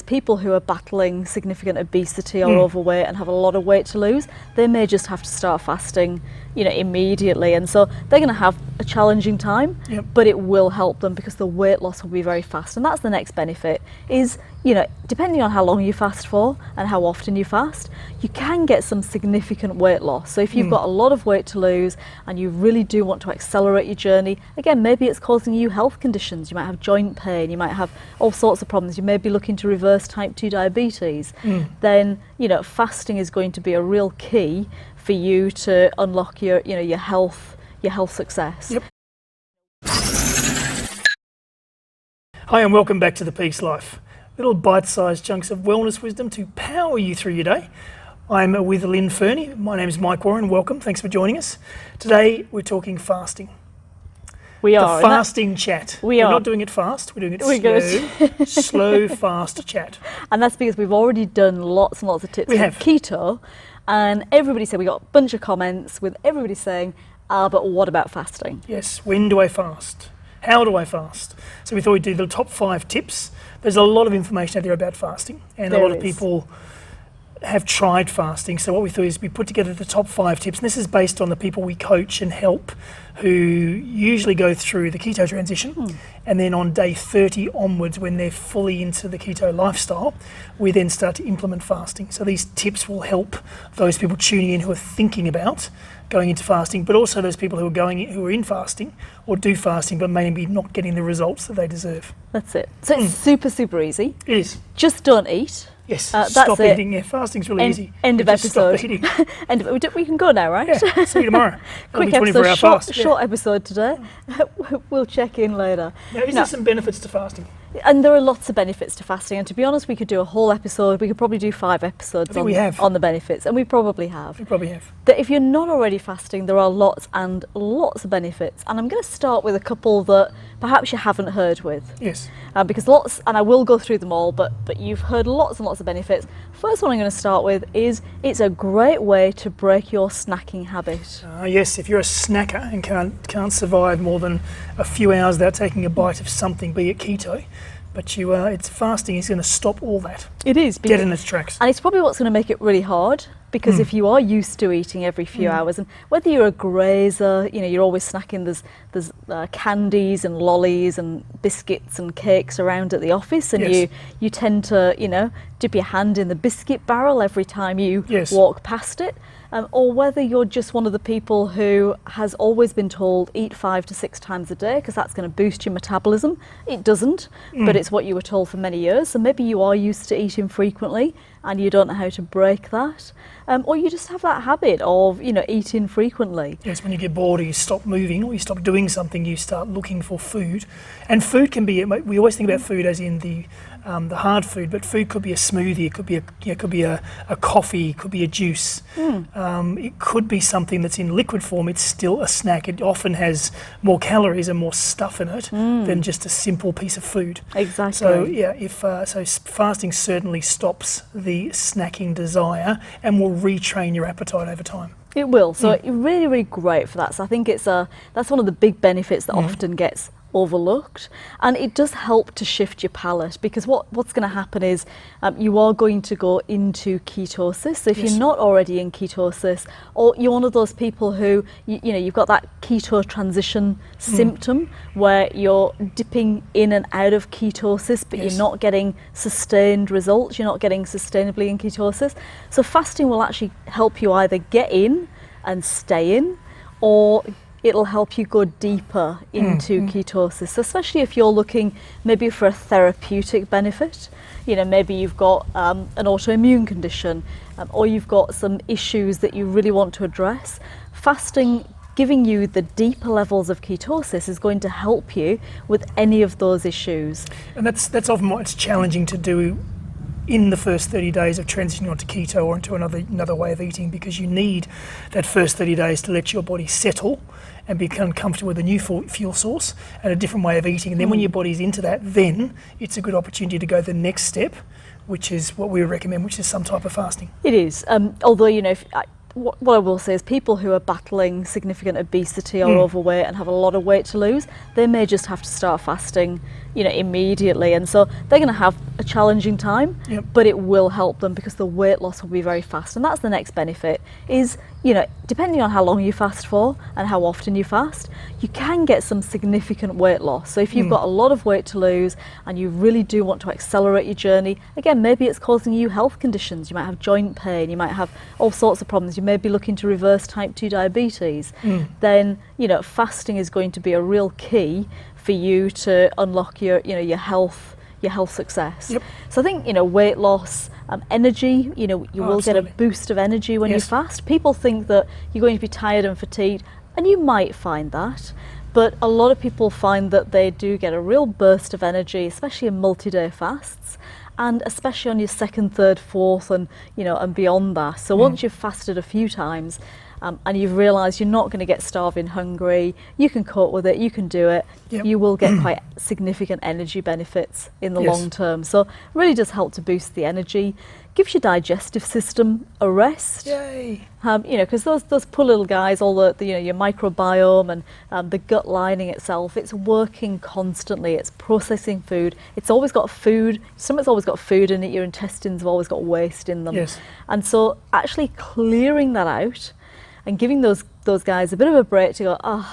People who are battling significant obesity or overweight and have a lot of weight to lose, they may just have to start fasting, immediately, and so they're going to have a challenging time. But it will help them because the weight loss will be very fast, and that's the next benefit. Is depending on how long you fast for and how often you fast, you can get some significant weight loss. So if you've got a lot of weight to lose and you really do want to accelerate your journey, again, maybe it's causing you health conditions. You might have joint pain, you might have all sorts of problems, you may be looking to reverse type 2 diabetes, then fasting is going to be a real key for you to unlock your your health success. Hi and welcome back to The Peace Life. Little bite-sized chunks of wellness wisdom to power you through your day. I'm with Lynn Fernie. My name is Mike Warren. Welcome. Thanks for joining us. Today we're talking fasting. We are. The fasting chat. We're not doing it fast. We're doing it slow, fast chat. And that's because we've already done lots and lots of tips on keto, and everybody said, we got a bunch of comments with everybody saying, but what about fasting? Yes. When do I fast? How do I fast? So we thought we'd do the top 5 tips. There's a lot of information out there about fasting, and a lot of people have tried fasting. So what we thought is we put together the top 5 tips, and this is based on the people we coach and help who usually go through the keto transition, and then on day 30 onwards, when they're fully into the keto lifestyle, we then start to implement fasting. So these tips will help those people tuning in who are thinking about going into fasting, but also those people who are in fasting or do fasting but maybe not getting the results that they deserve. That's it. So it's super, super easy. It is. Just don't eat. Yes, that's stop it. Eating. Yeah, fasting's really easy. End of episode. Stop eating. We can go now, right? Yeah, see you tomorrow. Quick episode, short episode today. We'll check in later. Now, is there some benefits to fasting? And there are lots of benefits to fasting, and to be honest, we could do a whole episode. We could probably do 5 episodes on the benefits, and we probably have. We probably have. That if you're not already fasting, there are lots and lots of benefits, and I'm going to start with a couple that perhaps you haven't heard with. Yes. Because lots, and I will go through them all, but you've heard lots and lots of benefits. First one I'm going to start with is it's a great way to break your snacking habit. Yes, if you're a snacker and can't survive more than a few hours without taking a bite of something, be it keto, but it's fasting is going to stop all that. It is. Dead in its tracks. And it's probably what's going to make it really hard, because if you are used to eating every few hours, and whether you're a grazer, you're always snacking, there's candies and lollies and biscuits and cakes around at the office, and you tend to, dip your hand in the biscuit barrel every time you walk past it. Or whether you're just one of the people who has always been told eat 5 to 6 times a day because that's going to boost your metabolism. It doesn't, but it's what you were told for many years. So maybe you are used to eating frequently and you don't know how to break that. Or you just have that habit of, eating frequently. Yes, when you get bored or you stop moving or you stop doing something, you start looking for food. And food can be, we always think about food as in the hard food, but food could be a smoothie, it could be a coffee, it could be a juice. It could be something that's in liquid form. It's still a snack. It often has more calories and more stuff in it than just a simple piece of food. Exactly. So so fasting certainly stops the snacking desire and will retrain your appetite over time. It will. So it's really, really great for that. So I think that's one of the big benefits that often gets overlooked, and it does help to shift your palate, because what's going to happen is you are going to go into ketosis. So if you're not already in ketosis, or you're one of those people who you've got that keto transition symptom where you're dipping in and out of ketosis, but you're not getting sustained results, you're not getting sustainably in ketosis. So fasting will actually help you either get in and stay in, or it'll help you go deeper into ketosis, especially if you're looking maybe for a therapeutic benefit. Maybe you've got an autoimmune condition, or you've got some issues that you really want to address. Fasting, giving you the deeper levels of ketosis, is going to help you with any of those issues. And that's often what's challenging to do in the first 30 days of transitioning onto keto or into another way of eating, because you need that first 30 days to let your body settle and become comfortable with a new fuel source and a different way of eating. And then when your body's into that, then it's a good opportunity to go the next step, which is what we recommend, which is some type of fasting. It is. Although, what I will say is people who are battling significant obesity or overweight and have a lot of weight to lose, they may just have to start fasting, immediately, and so they're going to have a challenging time, Yep. but it will help them because the weight loss will be very fast. And that's the next benefit is, depending on how long you fast for and how often you fast, you can get some significant weight loss. So if you've got a lot of weight to lose and you really do want to accelerate your journey, again, maybe it's causing you health conditions. You might have joint pain, you might have all sorts of problems. You may be looking to reverse type 2 diabetes. Then, fasting is going to be a real key for you to unlock your health success. Yep. So I think, weight loss, energy, you will get a absolutely. boost of energy when you Yes. fast. People think that you're going to be tired and fatigued, and you might find that, but a lot of people find that they do get a real burst of energy, especially in multi-day fasts, and especially on your second, third, fourth, and and beyond that. So once you've fasted a few times, and you've realised you're not going to get starving hungry, you can cope with it, you can do it, Yep. you will get quite significant energy benefits in the Yes. long term. So it really does help to boost the energy, gives your digestive system a rest. Yay. Because those poor little guys, all the your microbiome and the gut lining itself, it's working constantly. It's processing food. It's always got food. Stomach's always got food in it. Your intestines have always got waste in them. Yes. And so actually clearing that out and giving those guys a bit of a break to go,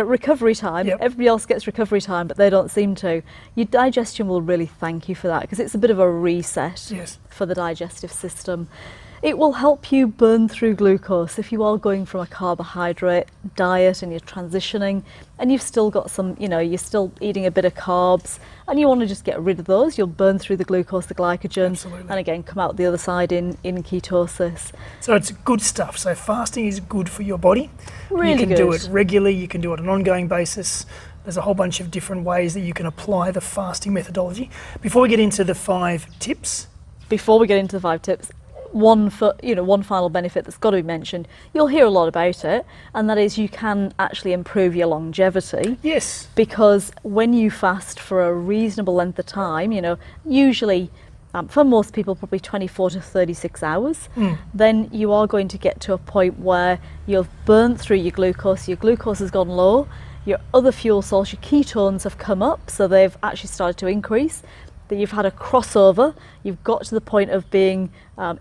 recovery time. Yep. Everybody else gets recovery time, but they don't seem to. Your digestion will really thank you for that because it's a bit of a reset Yes. for the digestive system. It will help you burn through glucose if you are going from a carbohydrate diet and you're transitioning and you've still got some, you're still eating a bit of carbs and you want to just get rid of those. You'll burn through the glucose, the glycogen, Absolutely. and again come out the other side in ketosis. So it's good stuff. So fasting is good for your body. Really you can good. do it regularly, you can do it on an ongoing basis. There's a whole bunch of different ways that you can apply the fasting methodology. Before we get into the 5 tips, Before we get into the 5 tips, one final benefit that's got to be mentioned, you'll hear a lot about it, and that is you can actually improve your longevity. yes, Because when you fast for a reasonable length of time, usually for most people probably 24 to 36 hours, then you are going to get to a point where you've burnt through your glucose has gone low, your other fuel source, your ketones have come up, so they've actually started to increase. That you've had a crossover, you've got to the point of being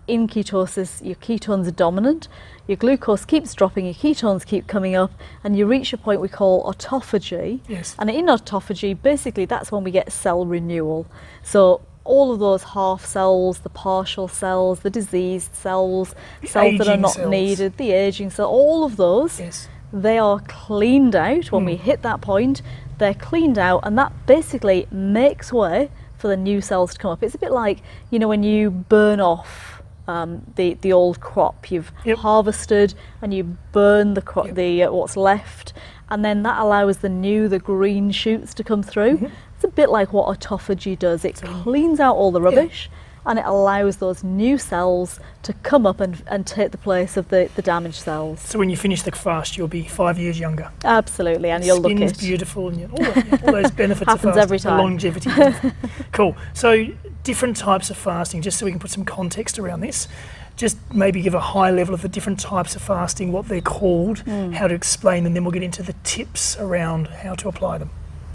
in ketosis, your ketones are dominant, your glucose keeps dropping, your ketones keep coming up, and you reach a point we call autophagy. Yes. And in autophagy, basically that's when we get cell renewal. So all of those half cells, the partial cells, the diseased cells, cells that are aging not cells. needed, the aging cells, all of those, yes, they are cleaned out. When we hit that point, they're cleaned out, and that basically makes way for the new cells to come up. It's a bit like, when you burn off the old crop, you've Yep. harvested and you burn the crop, what's left, and then that allows the green shoots to come through. It's a bit like what autophagy does. It cleans out all the rubbish and it allows those new cells to come up and take the place of the damaged cells. So when you finish the fast, you'll be 5 years younger. Absolutely, and you'll look Skin's it. beautiful, and all those benefits of Happens fasting, every time. the longevity. Cool. So different types of fasting, just so we can put some context around this. Just maybe give a high level of the different types of fasting, what they're called, how to explain them, then we'll get into the tips around how to apply them.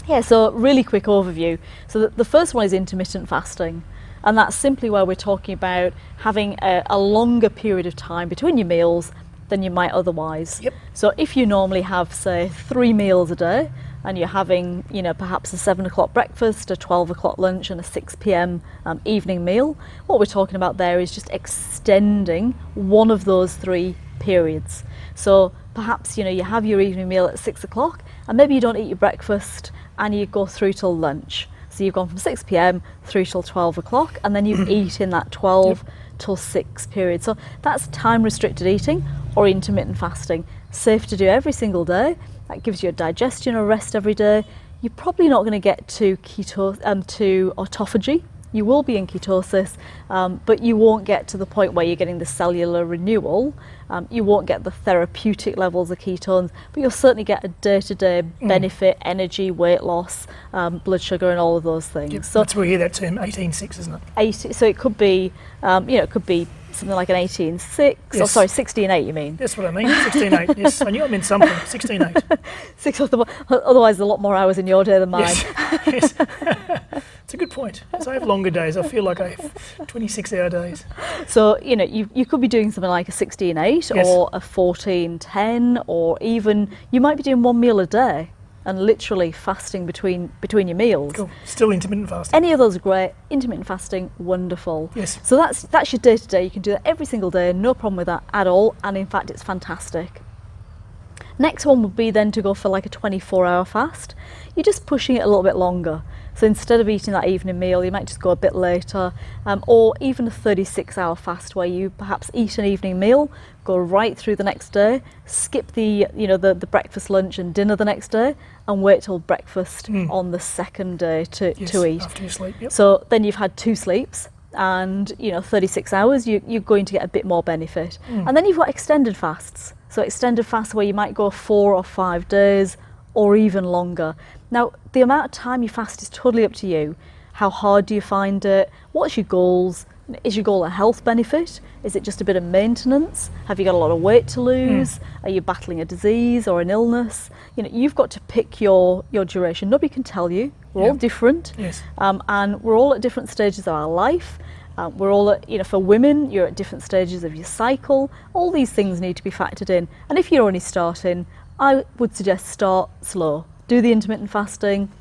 Yeah, so really quick overview. So the first one is intermittent fasting. And that's simply where we're talking about having a longer period of time between your meals than you might otherwise. Yep. So if you normally have, say, 3 meals a day, and you're having, perhaps a 7 o'clock breakfast, a 12 o'clock lunch, and a 6 p.m. Evening meal, what we're talking about there is just extending one of those 3 periods. So perhaps, you have your evening meal at 6 o'clock, and maybe you don't eat your breakfast, and you go through till lunch. So you've gone from 6 p.m. through till 12 o'clock, and then you eat in that 12 till 6 period. So that's time restricted eating or intermittent fasting. Safe to do every single day. That gives your digestion a rest every day. You're probably not going to get to to autophagy. You will be in ketosis, but you won't get to the point where you're getting the cellular renewal. You won't get the therapeutic levels of ketones, but you'll certainly get a day-to-day benefit, energy, weight loss, blood sugar, and all of those things. Yep. So That's where we hear that term 18-6, isn't it? 80, so it could be, it could be something like an 18-6, or Yes. sorry, 16-8 you mean? That's what I mean. 16-8. Yes, I knew I meant something. 16-8. Otherwise, a lot more hours in your day than mine. Yes. Yes. It's a good point. As I have longer days, I feel like I have 26-hour days. So, you know, you could be doing something like a 16-8 Yes. or a 14-10, or even you might be doing one meal a day and literally fasting between your meals. Cool. Still intermittent fasting. Any of those are great. Intermittent fasting, wonderful. Yes. So that's your day to day. You can do that every single day, no problem with that at all. And in fact, it's fantastic. Next one would be then to go for like a 24-hour fast. You're just pushing it a little bit longer. So instead of eating that evening meal, you might just go a bit later, or even a 36-hour fast where you perhaps eat an evening meal, go right through the next day, skip the breakfast, lunch and dinner the next day, and wait till breakfast on the second day to eat. After you sleep. Yep. So then you've had 2 sleeps, and 36 hours, you're going to get a bit more benefit. And then you've got extended fasts. So extended fasts where you might go 4 or 5 days or even longer. Now, the amount of time you fast is totally up to you. How hard do you find it? What's your goals? Is your goal a health benefit? Is it just a bit of maintenance? Have you got a lot of weight to lose? Are you battling a disease or an illness? You've got to pick your duration. Nobody can tell you. We're all different. Yes. And we're all at different stages of our life. We're all at, for women, you're at different stages of your cycle. All these things need to be factored in. And if you're only starting, I would suggest start slow. Do the intermittent fasting,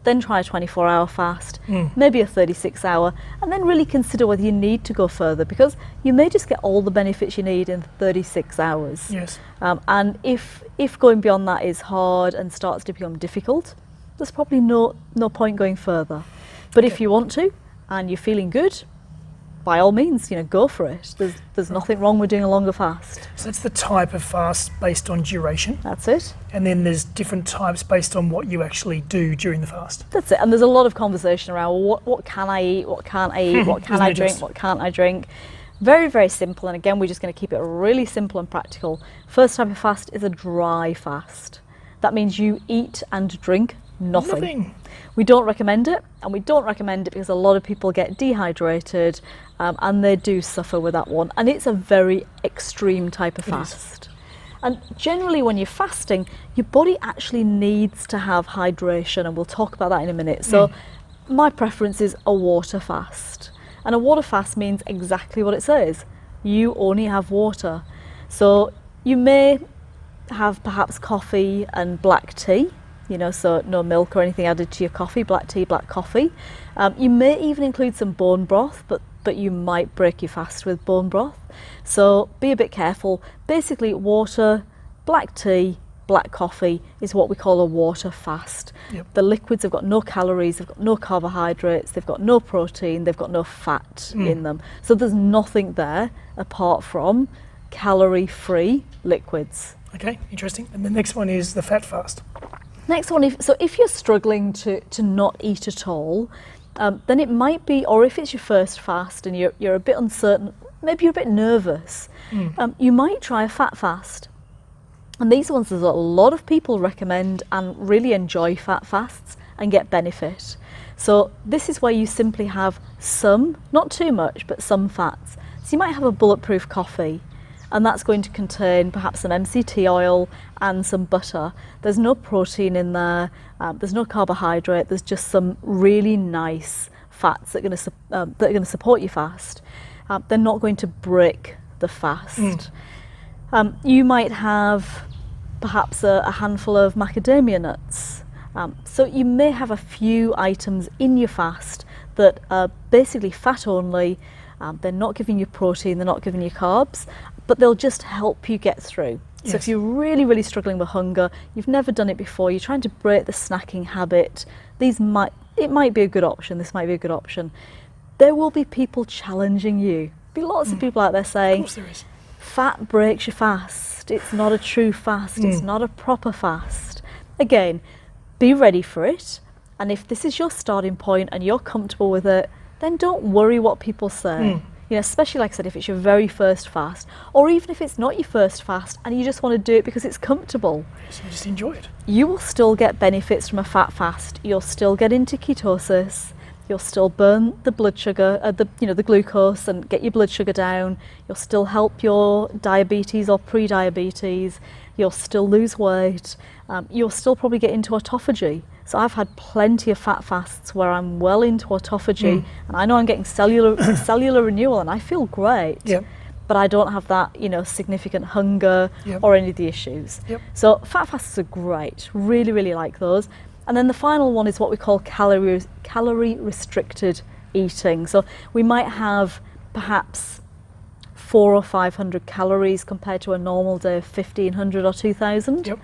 then try a 24-hour fast, maybe a 36-hour, and then really consider whether you need to go further, because you may just get all the benefits you need in 36 hours. Yes. And if going beyond that is hard and starts to become difficult, there's probably no point going further. But if you want to and you're feeling good, by all means, go for it. There's nothing wrong with doing a longer fast. So that's the type of fast based on duration. That's it. And then there's different types based on what you actually do during the fast. That's it. And there's a lot of conversation around what can I eat, what can't I eat, what can I drink, what can't I drink. Very, very simple. And again, we're just going to keep it really simple and practical. First type of fast is a dry fast. That means you eat and drink nothing. We don't recommend it, and we don't recommend it because a lot of people get dehydrated, and they do suffer with that one. And it's a very extreme type of fast. And generally when you're fasting, your body actually needs to have hydration, and we'll talk about that in a minute. So my preference is a water fast. And a water fast means exactly what it says. You only have water. So you may have perhaps coffee and black tea, so no milk or anything added to your coffee, black tea, black coffee. You may even include some bone broth, but you might break your fast with bone broth. So be a bit careful. Basically, water, black tea, black coffee is what we call a water fast. Yep. The liquids have got no calories, they've got no carbohydrates, they've got no protein, they've got no fat in them. So there's nothing there apart from calorie-free liquids. Okay, interesting. And the next one is the fat fast. Next one, if you're struggling to not eat at all, then it might be, or if it's your first fast and you're a bit uncertain, maybe you're a bit nervous, you might try a fat fast. And these ones, there's a lot of people recommend and really enjoy fat fasts and get benefit. So this is where you simply have some, not too much, but some fats. So you might have a bulletproof coffee, and that's going to contain perhaps some MCT oil and some butter. There's no protein in there, there's no carbohydrate, there's just some really nice fats that are going to support your fast. They're not going to break the fast. You might have perhaps a handful of macadamia nuts. So you may have a few items in your fast that are basically fat only. They're not giving you protein, they're not giving you carbs, but they'll just help you get through. So if you're really, really struggling with hunger, you've never done it before, you're trying to break the snacking habit, it might be a good option, this might be a good option. There will be people challenging you. There'll be lots of people out there saying, Of course there is. Fat breaks your fast, it's not a true fast, it's not a proper fast. Again, be ready for it, and if this is your starting point and you're comfortable with it, then don't worry what people say. Especially like I said, if it's your very first fast, or even if it's not your first fast and you just want to do it because it's comfortable. So you just enjoy it. You will still get benefits from a fat fast. You'll still get into ketosis. You'll still burn the blood sugar, the glucose, and get your blood sugar down. You'll still help your diabetes or pre-diabetes. You'll still lose weight. You'll still probably get into autophagy. So I've had plenty of fat fasts where I'm well into autophagy, and I know I'm getting cellular renewal, and I feel great. Yep. But I don't have that, significant hunger Yep. or any of the issues. Yep. So fat fasts are great. Really, really like those. And then the final one is what we call calorie restricted eating. So we might have perhaps 400 or 500 calories compared to a normal day of 1,500 or 2,000. Yep.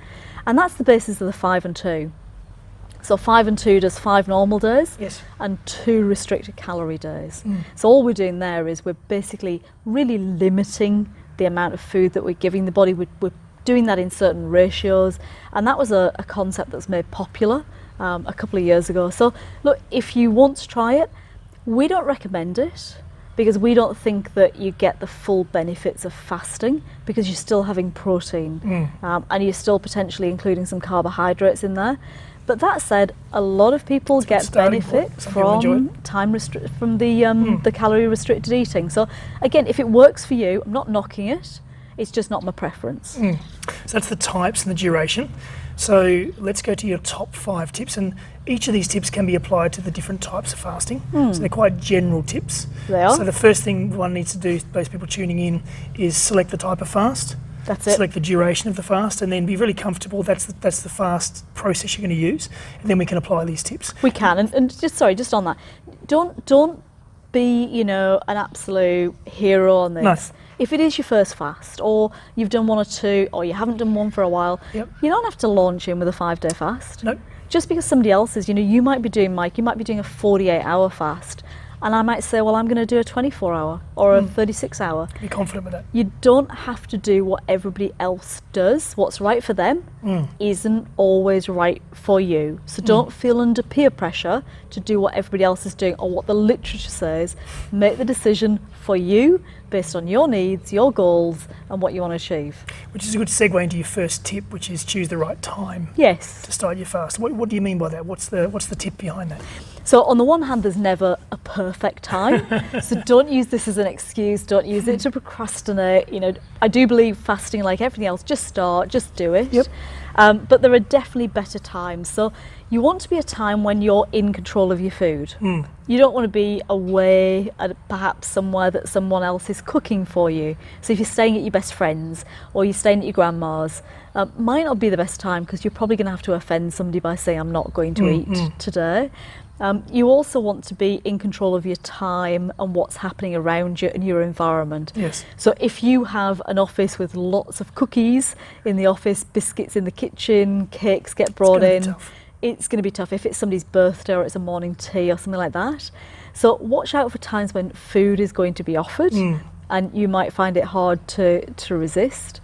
And that's the basis of the 5 and 2. So 5 and 2 does 5 normal days, Yes. and 2 restricted calorie days. So all we're doing there is we're basically really limiting the amount of food that we're giving the body. We're doing that in certain ratios, and that was a concept that's made popular a couple of years ago. So look, if you want to try it, we don't recommend it because we don't think that you get the full benefits of fasting, because you're still having protein and you're still potentially including some carbohydrates in there. But that said, a lot of people get benefit from the calorie restricted eating. So again, if it works for you, I'm not knocking it. It's just not my preference. So that's the types and the duration. So let's go to your top 5 tips, and each of these tips can be applied to the different types of fasting. So they're quite general tips. They are. So the first thing one needs to do, those people tuning in, is select the type of fast. That's it. Select the duration of the fast, and then be really comfortable that's the fast process you're going to use, and then we can apply these tips. We can, and just on that, don't be an absolute hero on this. No. If it is your first fast, or you've done 1 or 2, or you haven't done one for a while, Yep. you don't have to launch in with a 5-day fast. No. Just because somebody else is, you might be doing, Mike, you might be doing a 48-hour fast, and I might say, well, I'm going to do a 24-hour or a 36-hour. Be confident with that. You don't have to do what everybody else does. What's right for them isn't always right for you. So don't feel under peer pressure to do what everybody else is doing or what the literature says. Make the decision for you based on your needs, your goals, and what you want to achieve. Which is a good segue into your first tip, which is choose the right time Yes. to start your fast. What do you mean by that? What's the tip behind that? So on the one hand, there's never a perfect time. So don't use this as an excuse. Don't use it to procrastinate. I do believe fasting, like everything else, just start, just do it. Yep. But there are definitely better times. So you want to be a time when you're in control of your food. You don't want to be away at perhaps somewhere that someone else is cooking for you. So if you're staying at your best friend's or you're staying at your grandma's, might not be the best time, because you're probably going to have to offend somebody by saying, I'm not going to eat today. You also want to be in control of your time and what's happening around you and your environment. Yes. So if you have an office with lots of cookies in the office, biscuits in the kitchen, cakes get brought in, it's going to be tough. If it's somebody's birthday or it's a morning tea or something like that. So watch out for times when food is going to be offered and you might find it hard to resist.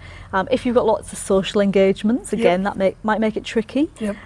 If you've got lots of social engagements, again, that might make it tricky. Yep.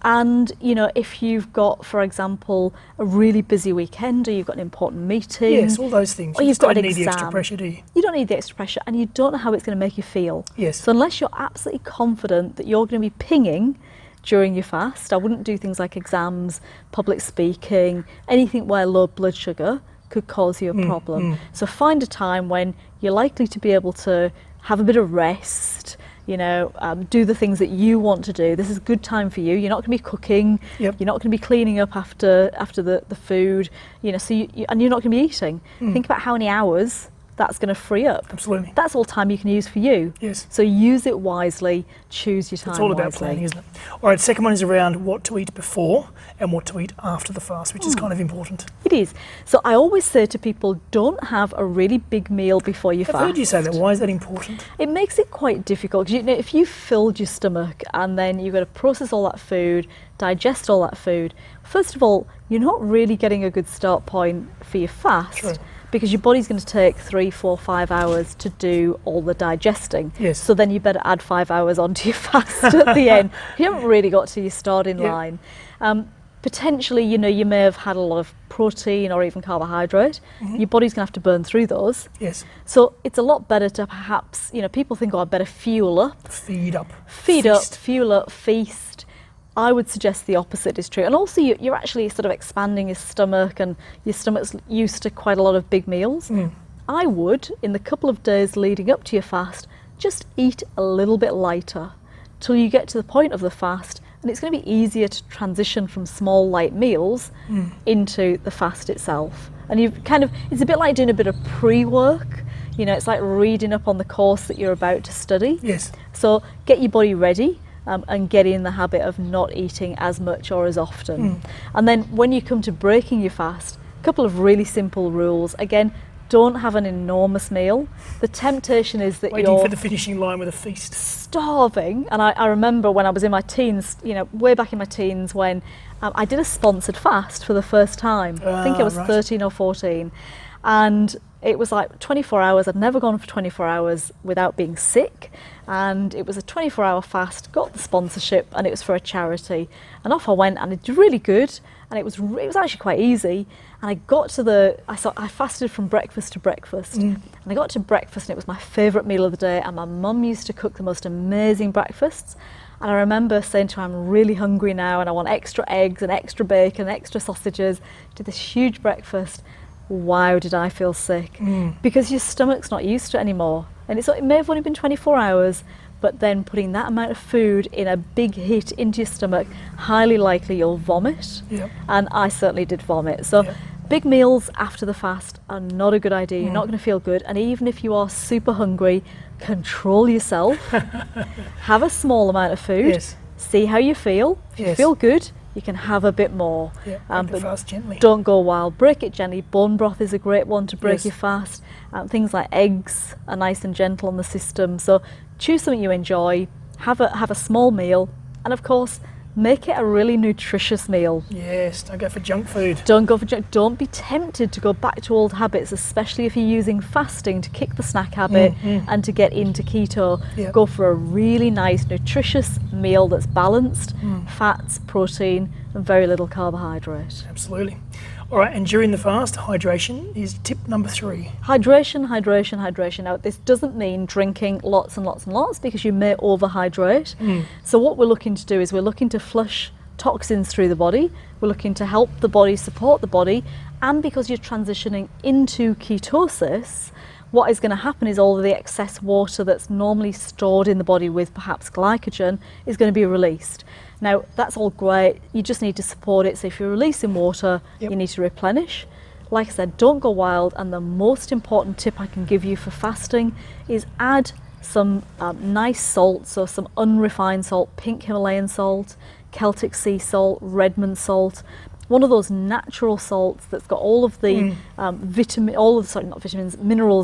And if you've got, for example, a really busy weekend, or you've got an important meeting, Yes, all those things. or You you've just got don't an need the extra exam. pressure, do you? You don't need the extra pressure, and you don't know how it's going to make you feel. Yes. So unless you're absolutely confident that you're going to be pinging during your fast, I wouldn't do things like exams, public speaking, anything where low blood sugar could cause you a problem. So find a time when you're likely to be able to have a bit of rest, do the things that you want to do. This is a good time for you. You're not going to be cooking. Yep. You're not going to be cleaning up after the food. So and you're not going to be eating. Think about how many hours that's going to free up. Absolutely. That's all time you can use for you. Yes. So use it wisely. Choose your time. It's all about wisely. planning, isn't it? All right, second one is around what to eat before and what to eat after the fast, which is kind of important. It is. So I always say to people, don't have a really big meal before you I've fast. heard you say that. Why is that important? It makes it quite difficult, because if you filled your stomach and then you've got to process all that food, digest all that food, first of all, you're not really getting a good start point for your fast. True. Because your body's going to take 3, 4, 5 hours to do all the digesting. Yes. So then you better add 5 hours onto your fast at the end. You haven't really got to your starting line. Potentially, you may have had a lot of protein or even carbohydrate. Your body's going to have to burn through those. Yes. So it's a lot better to perhaps, people think, I better fuel up. Feed up. Fuel up, Feast. fuel up, feast. I would suggest the opposite is true. And also you're actually sort of expanding your stomach, and your stomach's used to quite a lot of big meals. I would, in the couple of days leading up to your fast, just eat a little bit lighter till you get to the point of the fast, and it's going to be easier to transition from small light meals into the fast itself. And you've it's a bit like doing a bit of pre-work. You know, it's like reading up on the course that you're about to study. Yes. So get your body ready. And get in the habit of not eating as much or as often. And then when you come to breaking your fast, a couple of really simple rules. Again, don't have an enormous meal. The temptation is that Waiting you're for the finishing line with a feast. starving. And I remember when I was in my teens, you know, way back in my teens, when I did a sponsored fast for the first time. I think I was 13 or 14. And it was like 24 hours. I'd never gone for 24 hours without being sick. And it was a 24-hour fast, got the sponsorship, and it was for a charity. And off I went, and it's really good. And it was actually quite easy. And I got to I fasted from breakfast to breakfast. And I got to breakfast, and it was my favourite meal of the day. And my mum used to cook the most amazing breakfasts. And I remember saying to her, I'm really hungry now, and I want extra eggs and extra bacon, extra sausages. Did this huge breakfast. Wow, did I feel sick? Because your stomach's not used to it anymore. And it may have only been 24 hours, but then putting that amount of food in a big hit into your stomach, highly likely you'll vomit. And I certainly did vomit. So big meals after the fast are not a good idea. You're not going to feel good. And even if you are super hungry, control yourself. Have a small amount of food. See how you feel. If you feel good, you can have a bit more. But fast gently. Don't go wild. Break it gently. Bone broth is a great one to break your fast. Things like eggs are nice and gentle on the system. So choose something you enjoy. Have a small meal, and of course, make it a really nutritious meal. Yes. Don't go for junk food. Don't go for junk. Don't be tempted to go back to old habits, especially if you're using fasting to kick the snack habit and to get into keto. Go for a really nice, nutritious meal that's balanced, fats, protein, and very little carbohydrate. Absolutely. All right, and during the fast, hydration is tip number 3. Hydration, hydration, hydration. Now, this doesn't mean drinking lots and lots and lots, because you may overhydrate. So what we're looking to do is we're looking to flush toxins through the body. We're looking to help the body, support the body. And because you're transitioning into ketosis, what is going to happen is all of the excess water that's normally stored in the body with perhaps glycogen is going to be released. Now, that's all great. You just need to support it. So if you're releasing water, you need to replenish. Like I said, don't go wild. And the most important tip I can give you for fasting is add some nice salt. So some unrefined salt, pink Himalayan salt, Celtic sea salt, Redmond salt. One of those natural salts that's got all of the minerals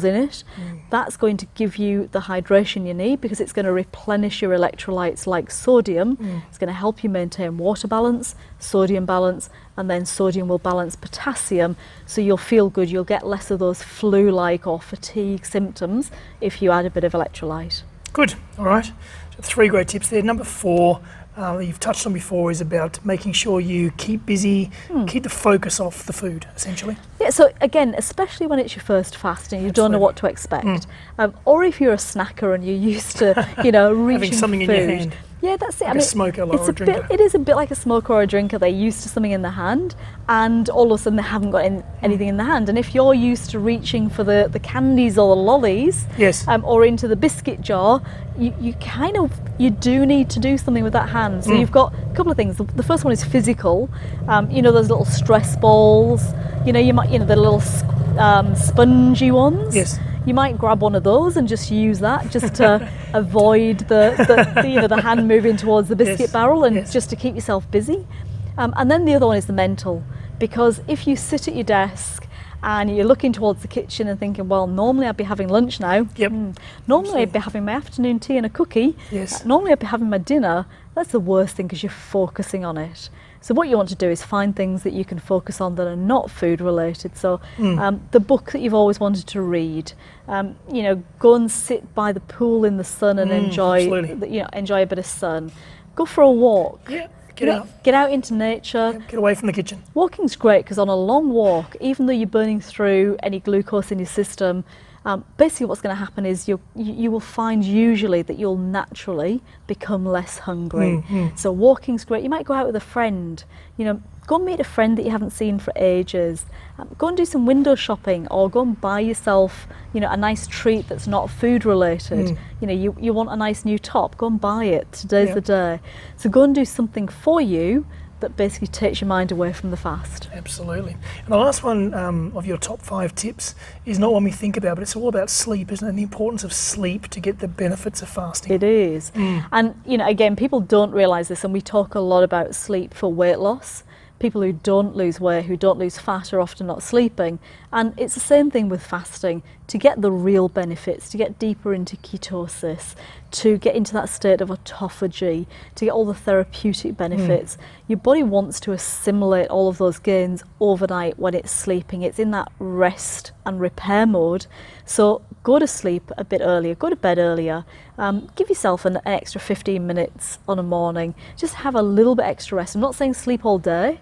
in it. That's going to give you the hydration you need, because it's going to replenish your electrolytes like sodium. It's going to help you maintain water balance, sodium balance, and then sodium will balance potassium, so you'll feel good. You'll get less of those flu-like or fatigue symptoms if you add a bit of electrolyte. Good. All right. So 3 great tips there. Number 4, that you've touched on before, is about making sure you keep busy, keep the focus off the food, essentially. Yeah, so again, especially when it's your first fast and you don't know what to expect, or if you're a snacker and you're used to, reaching having something for food. in your hand. Yeah, that's it. Like a smoker or a drinker. It is a bit like a smoker or a drinker. They're used to something in the hand, and all of a sudden they haven't got anything in the hand. And if you're used to reaching for the candies or the lollies, or into the biscuit jar, you do need to do something with that hand. So you've got a couple of things. The first one is physical. Those little stress balls. You might, the little spongy ones. Yes. You might grab one of those and just use that just to avoid the hand moving towards the biscuit barrel, and just to keep yourself busy. And then the other one is the mental, because if you sit at your desk and you're looking towards the kitchen and thinking, well, normally I'd be having lunch now. Normally I'd be having my afternoon tea and a cookie. Normally I'd be having my dinner. That's the worst thing, because you're focusing on it. So what you want to do is find things that you can focus on that are not food related. So the book that you've always wanted to read, go and sit by the pool in the sun and enjoy a bit of sun. Go for a walk. Get out into nature. Get away from the kitchen. Walking's great, because on a long walk, even though you're burning through any glucose in your system, basically what's going to happen is you will find usually that you'll naturally become less hungry. So walking's great. You might go out with a friend, go and meet a friend that you haven't seen for ages. Go and do some window shopping, or go and buy yourself, a nice treat that's not food related. You want a nice new top, go and buy it. Today's the day. So go and do something for you that basically takes your mind away from the fast. Absolutely. And the last one of your top 5 tips is not one we think about, but it's all about sleep, isn't it? And the importance of sleep to get the benefits of fasting. It is. And, again, people don't realise this, and we talk a lot about sleep for weight loss. People who don't lose weight, who don't lose fat, are often not sleeping. And it's the same thing with fasting. To get the real benefits, to get deeper into ketosis, to get into that state of autophagy, to get all the therapeutic benefits, your body wants to assimilate all of those gains overnight when it's sleeping. It's in that rest and repair mode. So go to sleep a bit earlier, go to bed earlier, give yourself an extra 15 minutes on a morning. Just have a little bit extra rest. I'm not saying sleep all day.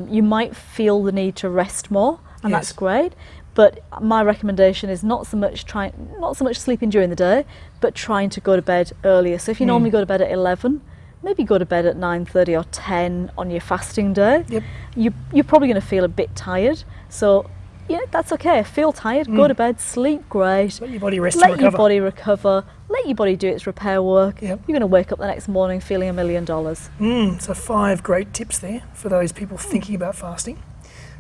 You might feel the need to rest more, and that's great. But my recommendation is not so much sleeping during the day, but trying to go to bed earlier. So if you normally go to bed at 11, maybe go to bed at 9:30 or 10 on your fasting day. You're probably going to feel a bit tired. So that's okay. Feel tired, go to bed, sleep great. Let your body rest and Let recover. your body recover. Let your body do its repair work. Yep. You're going to wake up the next morning feeling $1 million. So 5 great tips there for those people thinking about fasting.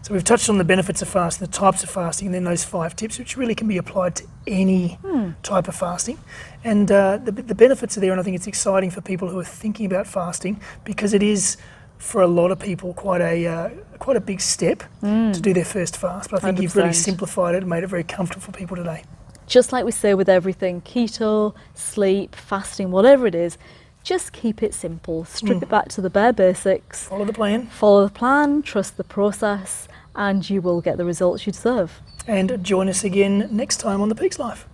So we've touched on the benefits of fasting, the types of fasting, and then those 5 tips, which really can be applied to any type of fasting. And the benefits are there, and I think it's exciting for people who are thinking about fasting, because it is, for a lot of people, quite a big step to do their first fast. But I think 100%. you've really simplified it and made it very comfortable for people today. Just like we say with everything, keto, sleep, fasting, whatever it is, just keep it simple. Strip it back to the bare basics. Follow the plan. Follow the plan, trust the process, and you will get the results you deserve. And join us again next time on The Peaks Life.